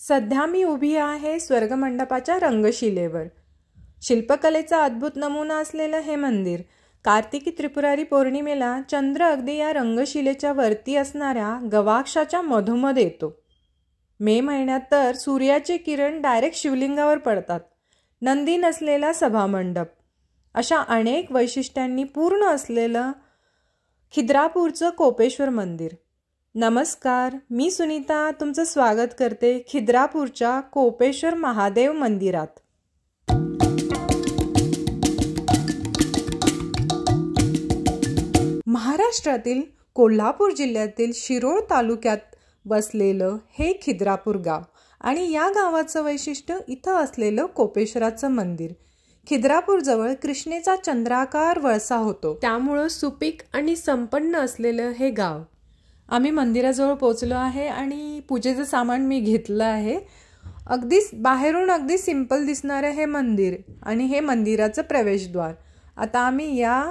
सध्या मी उभी आहे स्वर्गमंडपाच्या रंगशिलेवर. शिल्पकलेचा अद्भुत नमुना असलेलं हे मंदिर कार्तिकी त्रिपुरारी पौर्णिमेला चंद्र अगदी या रंगशिलेच्या वरती असणाऱ्या गवाक्षाच्या मधोमध येतो. मे महिन्यात तर सूर्याचे किरण डायरेक्ट शिवलिंगावर पडतात. नंदी नसलेला सभामंडप, अशा अनेक वैशिष्ट्यांनी पूर्ण असलेलं खिद्रापूरचं कोपेश्वर मंदिर. नमस्कार, मी सुनीता तुमचं स्वागत करते खिद्रापूरच्या कोपेश्वर महादेव मंदिरात. महाराष्ट्रातील कोल्हापूर जिल्ह्यातील शिरोळ तालुक्यात बसलेलं हे खिद्रापूर गाव आणि या गावाचं वैशिष्ट्य इथं असलेलं कोपेश्वराचं मंदिर. खिद्रापूरजवळ कृष्णेचा चंद्राकार वळसा होतो, त्यामुळं सुपीक आणि संपन्न असलेलं हे गाव. आम्ही मंदिराजवळ पोचलो आहे आणि पूजेचं सामान मी घेतलं आहे. बाहेरून अगदी सिंपल दिसणारं हे मंदिर आणि हे मंदिराचं प्रवेशद्वार. आता आम्ही या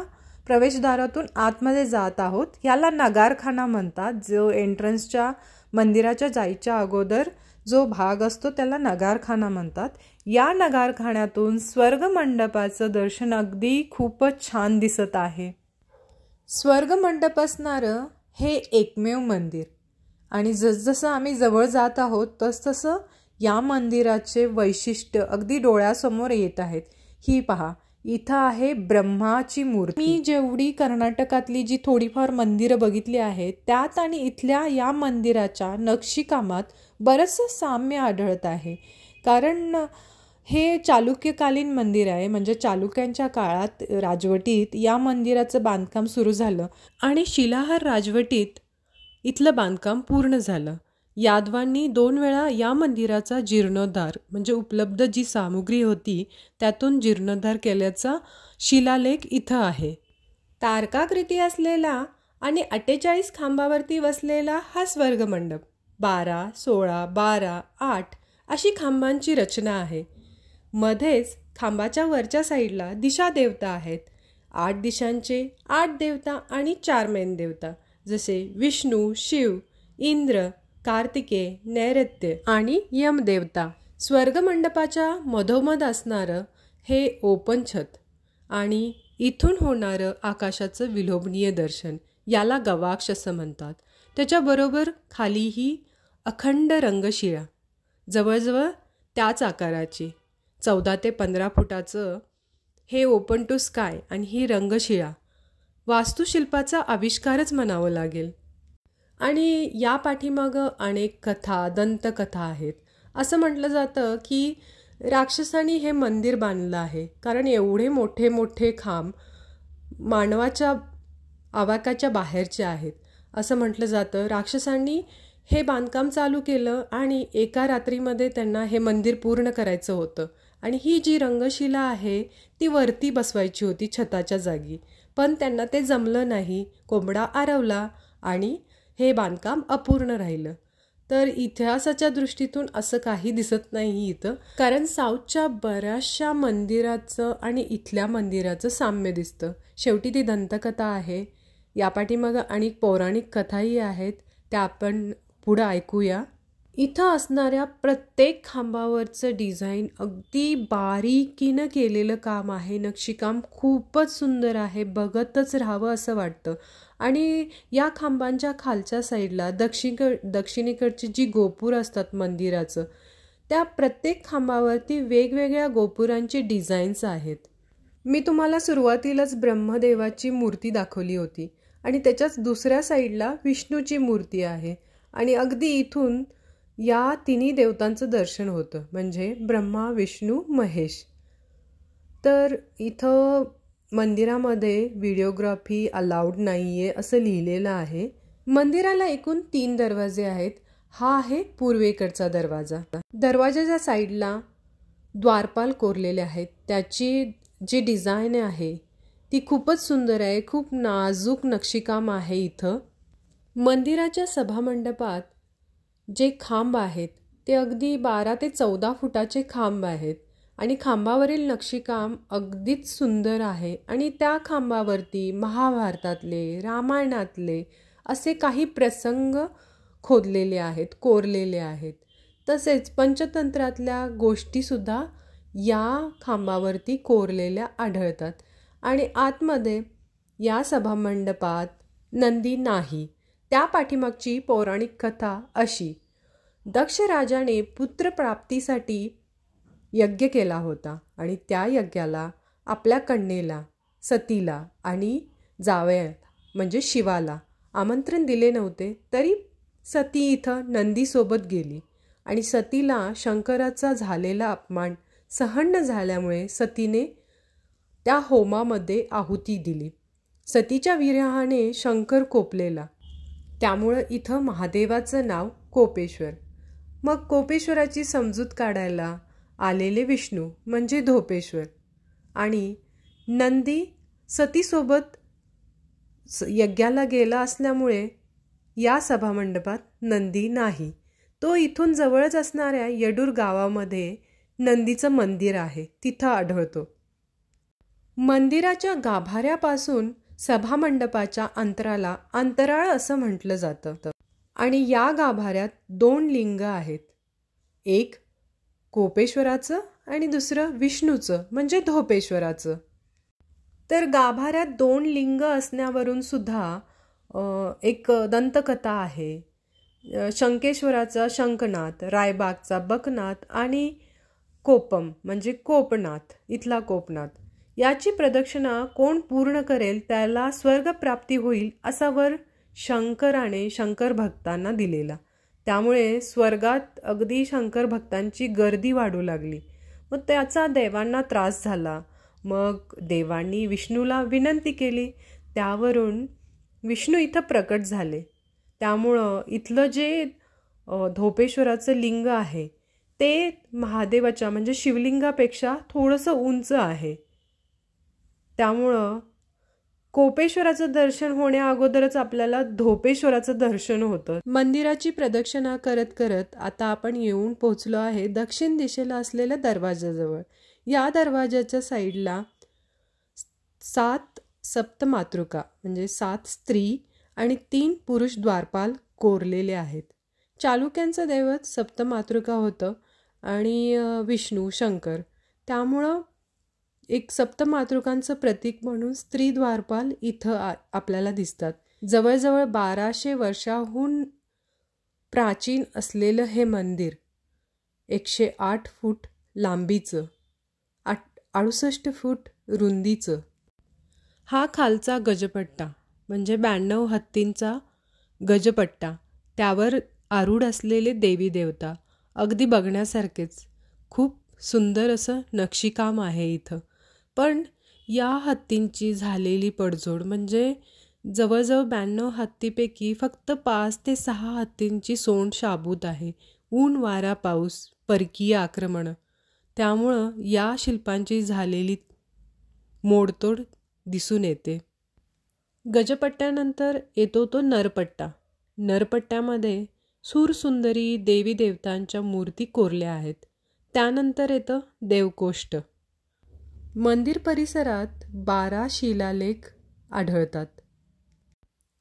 प्रवेशद्वारातून आतमध्ये जात आहोत. याला नगारखाना म्हणतात. जो एंट्रन्सच्या मंदिराच्या जायच्या अगोदर जो भाग असतो त्याला नगारखाना म्हणतात. या नगारखान्यातून स्वर्गमंडपाचं दर्शन अगदी खूपच छान दिसत आहे. स्वर्गमंडप असणारं हे एकमेव मंदिर आणि जसजसं आम्ही जवळ जात आहोत तसतसं या मंदिराचे वैशिष्ट्य अगदी डोळ्यासमोर येत आहेत. ही पहा, इथं आहे ब्रह्माची मूर्ती. मी जेवढी कर्नाटकातली जी थोडीफार मंदिरं बघितली आहेत त्यात आणि इथल्या या मंदिराच्या नक्षीकामात बरंचसं साम्य आढळत आहे. कारण हे चालुक्यकालीन मंदिर आहे, म्हणजे चालुक्यांच्या काळात राजवटीत या मंदिराचं बांधकाम सुरू झालं आणि शिलाहार राजवटीत इथलं बांधकाम पूर्ण झालं. यादवांनी 2 वेळा या मंदिराचा जीर्णोद्धार, म्हणजे उपलब्ध जी सामुग्री होती त्यातून जीर्णोद्धार केल्याचा शिलालेख इथं आहे. तारकाकृती असलेला आणि 48 खांबावरती बसलेला हा स्वर्गमंडप 12, 16, 12, 8 अशी खांबांची रचना आहे. मध्येच खांबाच्या वरच्या साईडला दिशा देवता आहेत. 8 दिशांचे 8 देवता आणि 4 मेन देवता, जसे विष्णू, शिव, इंद्र, कार्तिकेय, नैऋत्य आणि यमदेवता. स्वर्गमंडपाच्या मधोमध असणारं हे ओपन छत आणि इथून होणारं आकाशाचं विलोभनीय दर्शन, याला गवाक्ष असं म्हणतात. त्याच्याबरोबर खालीही अखंड रंगशिळा, जवळजवळ त्याच आकाराची 14 ते 15 फुटाचं हे ओपन टू स्काय आणि ही रंगशिळा वास्तुशिल्पाचा आविष्कारच म्हणावं लागेल. आणि या पाठीमागं अनेक कथा, दंतकथा आहेत. असं म्हटलं जातं की राक्षसांनी हे मंदिर बांधलं आहे, कारण एवढे मोठे मोठे खांब मानवाच्या आवाक्याच्या बाहेरचे आहेत. असं म्हटलं जातं राक्षसांनी हे बांधकाम चालू केलं आणि एका रात्रीमध्ये त्यांना हे मंदिर पूर्ण करायचं होतं आणि ही जी रंगशिला आहे ती वरती बसवायची होती छताच्या जागी, पण त्यांना ते जमलं नाही. कोंबडा आरवला आणि हे बांधकाम अपूर्ण राहिलं. तर इतिहासाच्या दृष्टीतून असं काही दिसत नाही इथं, कारण साऊथच्या बऱ्याचशा मंदिराचं आणि इथल्या मंदिराचं साम्य दिसतं. शेवटी ती दंतकथा आहे. या पाठीमागं अनेक पौराणिक कथाही आहेत, त्या आपण पुढं ऐकूया. इथं असणाऱ्या प्रत्येक खांबावरचं डिझाईन अगदी बारीकीनं केलेलं काम आहे. नक्षीकाम खूपच सुंदर आहे, बघतच राहावं असं वाटतं. आणि या खांबांच्या खालच्या साईडला दक्षिणेकडची जी गोपूर असतात मंदिराचं, त्या प्रत्येक खांबावरती वेगवेगळ्या गोपुरांची डिझाईन्स आहेत. मी तुम्हाला सुरुवातीलाच ब्रह्मदेवाची मूर्ती दाखवली होती आणि त्याच्याच दुसऱ्या साईडला विष्णूची मूर्ती आहे आणि अगदी इथून या तिन्ही देवतांचं दर्शन होतं, म्हणजे ब्रह्मा, विष्णू, महेश. तर इथं मंदिरामध्ये व्हिडिओग्राफी अलाउड नाही आहे असं लिहिलेलं आहे. मंदिराला एकूण 3 दरवाजे आहेत. हा आहे पूर्वेकडचा दरवाजा. दरवाजाच्या साईडला द्वारपाल कोरलेले आहेत. त्याची जी डिझाईन आहे ती खूपच सुंदर आहे. खूप नाजूक नक्षीकाम आहे इथं. मंदिराच्या सभामंडपात जे खांब आहेत ते अगदी 12 ते 14 फुटाचे खांब आहेत आणि खांबावरील नक्षीकाम अगदीच सुंदर आहे. आणि त्या खांबावरती महाभारतातले, रामायणातले असे काही प्रसंग खोदलेले आहेत, कोरलेले आहेत. तसेच पंचतंत्रातल्या गोष्टीसुद्धा या खांबावरती कोरलेल्या आढळतात. आणि आतमध्ये या सभामंडपात नंदी नाही. त्या पाठीमागची पौराणिक कथा अशी: दक्ष राजाने पुत्रप्राप्तीसाठी यज्ञ केला होता आणि त्या यज्ञाला आपल्या कन्येला सतीला आणि जावयाला म्हणजे शिवाला आमंत्रण दिले नव्हते. तरी सती इथं नंदीसोबत गेली आणि सतीला शंकराचा झालेला अपमान सहन न झाल्यामुळे सतीने त्या होमामध्ये आहुती दिली. सतीच्या विरहाने शंकर कोपलेला, त्यामुळं इथं महादेवाचं नाव कोपेश्वर. मग कोपेश्वराची समजूत काढायला आलेले विष्णू म्हणजे धोपेश्वर. आणि नंदी सतीसोबत यज्ञाला गेला असल्यामुळे या सभामंडपात नंदी नाही. तो इथून जवळच असणाऱ्या येडूर गावामध्ये नंदीचं मंदिर आहे, तिथं आढळतो. मंदिराच्या गाभाऱ्यापासून सभामंडपाच्या अंतराला अंतराळ असं म्हटलं जातं. आणि या गाभाऱ्यात 2 लिंग आहेत, एक कोपेश्वराचं आणि दुसरं विष्णूचं म्हणजे धोपेश्वराचं. तर गाभाऱ्यात 2 लिंग असण्यावरून सुद्धा एक दंतकथा आहे. शंकेश्वराचा शंखनाथ, रायबागचा बकनाथ आणि कोपम म्हणजे कोपनाथ, इथला कोपनाथ, याची प्रदक्षिणा कोण पूर्ण करेल त्याला स्वर्गप्राप्ती होईल असा वर शंकराने शंकर भक्तांना दिलेला. त्यामुळे स्वर्गात अगदी शंकर भक्तांची गर्दी वाढू लागली. मग त्याचा देवांना त्रास झाला. मग देवांनी विष्णूला विनंती केली, त्यावरून विष्णू इथं प्रकट झाले. त्यामुळं इथलं जे धोपेश्वराचं लिंग आहे ते महादेवाच्या म्हणजे शिवलिंगापेक्षा थोडंसं उंच आहे. त्यामुळं कोपेश्वराचं दर्शन होण्या अगोदरच आपल्याला धोपेश्वराचं दर्शन होतं. मंदिराची प्रदक्षिणा करत करत आता आपण येऊन पोचलो आहे दक्षिण दिशेला असलेल्या दरवाजाजवळ. या दरवाजाच्या साईडला 7 सप्तमातृका म्हणजे 7 स्त्री आणि 3 पुरुष द्वारपाल कोरलेले आहेत. चालुक्यांचं दैवत सप्तमातृका होतं आणि विष्णू शंकर, त्यामुळं एक सप्तमातृकांचं प्रतीक म्हणून स्त्री द्वारपाल इथं आपल्याला दिसतात. जवळजवळ 1200 वर्षाहून प्राचीन असलेलं हे मंदिर 108 फूट लांबीचं, 68 फूट रुंदीचं. हा खालचा गजपट्टा म्हणजे 92 हत्तींचा गजपट्टा, त्यावर आरूढ असलेले देवी देवता अगदी बघण्यासारखेच. खूप सुंदर असं नक्षीकाम आहे इथं. पण या हत्तींची झालेली पडझोड म्हणजे जवळजवळ 92 हत्तीपैकी फक्त 5 ते 6 हत्तींची सोंड शाबूत आहे. ऊन वारा पाऊस परकीय आक्रमणं, त्यामुळं या शिल्पांची झालेली मोडतोड दिसून येते. गजपट्ट्यानंतर येतो तो नरपट्टा. नरपट्ट्यामध्ये सूरसुंदरी देवी देवतांच्या मूर्ती कोरल्या आहेत. त्यानंतर येतं देवकोष्ठ. मंदिर परिसरात 12 शिलालेख आढळतात.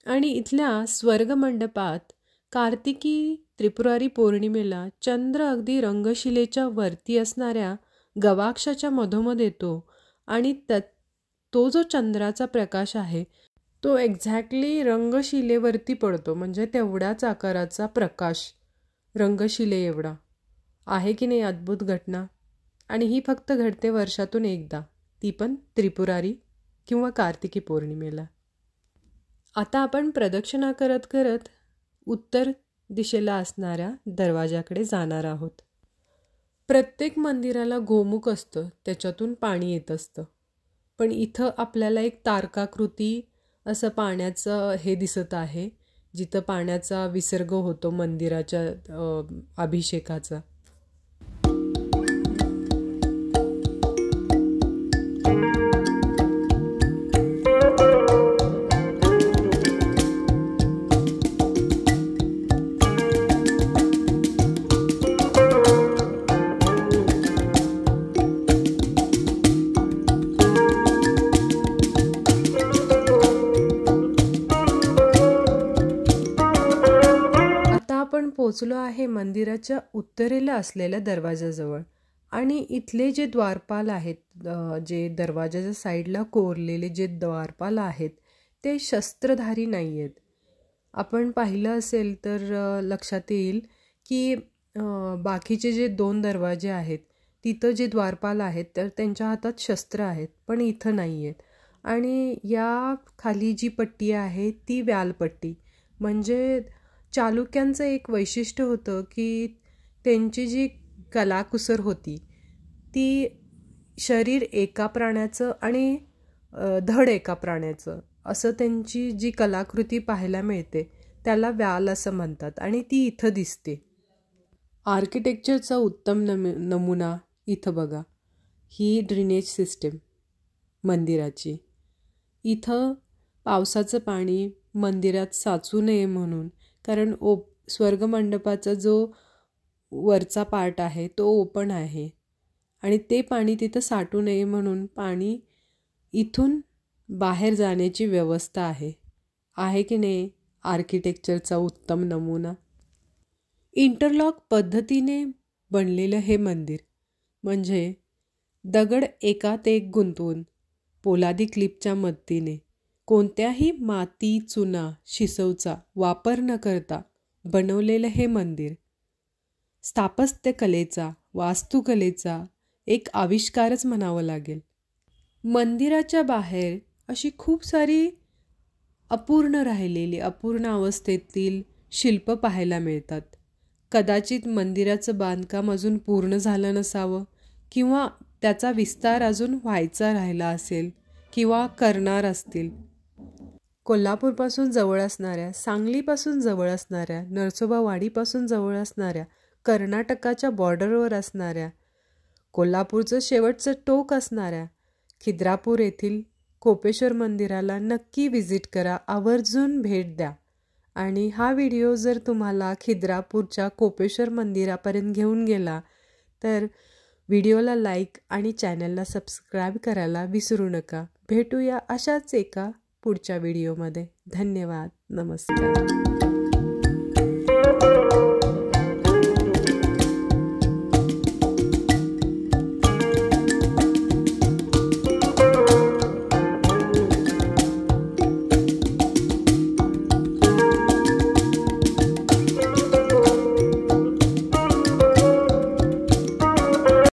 आणि इथल्या स्वर्गमंडपात कार्तिकी त्रिपुरारी पौर्णिमेला चंद्र अगदी रंगशिलेच्या वरती असणाऱ्या गवाक्षाच्या मधोमध येतो आणि तो जो चंद्राचा प्रकाश आहे तो एक्झॅक्टली रंगशिलेवरती पडतो. म्हणजे तेवढ्याच आकाराचा प्रकाश रंगशिले एवढा आहे की नाही. अद्भुत घटना. आणि ही फक्त घडते वर्षातून एकदा, ती पण त्रिपुरारी किंवा कार्तिकी पौर्णिमेला. आता आपण प्रदक्षिणा करत करत उत्तर दिशेला असणाऱ्या दरवाजाकडे जाणार आहोत. प्रत्येक मंदिराला गोमुख असतं, त्याच्यातून पाणी येत असतं. पण इथं आपल्याला एक तारकाकृती असं पाण्याचं हे दिसत आहे, जिथं पाण्याचा विसर्ग होतो मंदिराच्या अभिषेकाचा. पोचलो आहे मंदिराच्या मंदिराच्या उत्तरेला असलेल्या दरवाजाजवळ. आणि इथले जे द्वारपाल आहेत, जे दरवाजाच्या साईडला कोरलेले जे द्वारपाल आहेत ते शस्त्रधारी नाही आहेत. आपण पाहिलं असेल तर लक्षात येईल की बाकीचे जे 2 दरवाजे आहेत तिथं जे द्वारपाल आहेत तर त्यांच्या हातात शस्त्र आहेत, पण इथं नाही आहेत. आणि या खाली जी पट्टी आहे ती व्यालपट्टी. म्हणजे चालुक्यांचं एक वैशिष्ट्य होतं की त्यांची जी कलाकुसर होती ती शरीर एका प्राण्याचं आणि धड एका प्राण्याचं असं त्यांची जी कलाकृती पाहायला मिळते त्याला व्याल असं म्हणतात आणि ती इथं दिसते. आर्किटेक्चरचा उत्तम नमुना इथं बघा. ही ड्रेनेज सिस्टीम मंदिराची. इथं पावसाचं पाणी मंदिरात साचू नये म्हणून, कारण स्वर्गमंडपाचा जो वरचा पार्ट आहे तो ओपन आहे आणि ते पाणी तिथं साठू नये म्हणून पाणी इथून बाहेर जाण्याची व्यवस्था आहे की नाही आर्किटेक्चरचा उत्तम नमुना. इंटरलॉक पद्धतीने बनलेलं हे मंदिर म्हणजे दगड एकात एक गुंतवून पोलादी क्लिपच्या मदतीने कोणत्याही माती, चुना, शिसवचा वापर न करता बनवलेलं हे मंदिर स्थापत्यकलेचा, वास्तुकलेचा एक आविष्कारच म्हणावं लागेल. मंदिराच्या बाहेर अशी खूप सारी अपूर्ण अवस्थेतील शिल्प पाहायला मिळतात. कदाचित मंदिराचं बांधकाम अजून पूर्ण झालं नसावं किंवा त्याचा विस्तार अजून व्हायचा राहिला असेल किंवा करणार असतील. कोल्हापूरपासून जवळ असणाऱ्या, सांगलीपासून जवळ असणाऱ्या, नरसोबावाडीपासून जवळ असणाऱ्या, कर्नाटकाच्या बॉर्डरवर असणाऱ्या, कोल्हापूरचं शेवटचं टोक असणाऱ्या खिद्रापूर येथील कोपेश्वर मंदिराला नक्की व्हिजिट करा, आवर्जून भेट द्या. आणि हा व्हिडिओ जर तुम्हाला खिद्रापूरच्या कोपेश्वर मंदिरापर्यंत घेऊन गेला तर व्हिडिओला लाईक आणि चॅनलला सबस्क्राईब करायला विसरू नका. भेटूया अशाच एका पुढच्या व्हिडिओमध्ये. धन्यवाद. नमस्कार.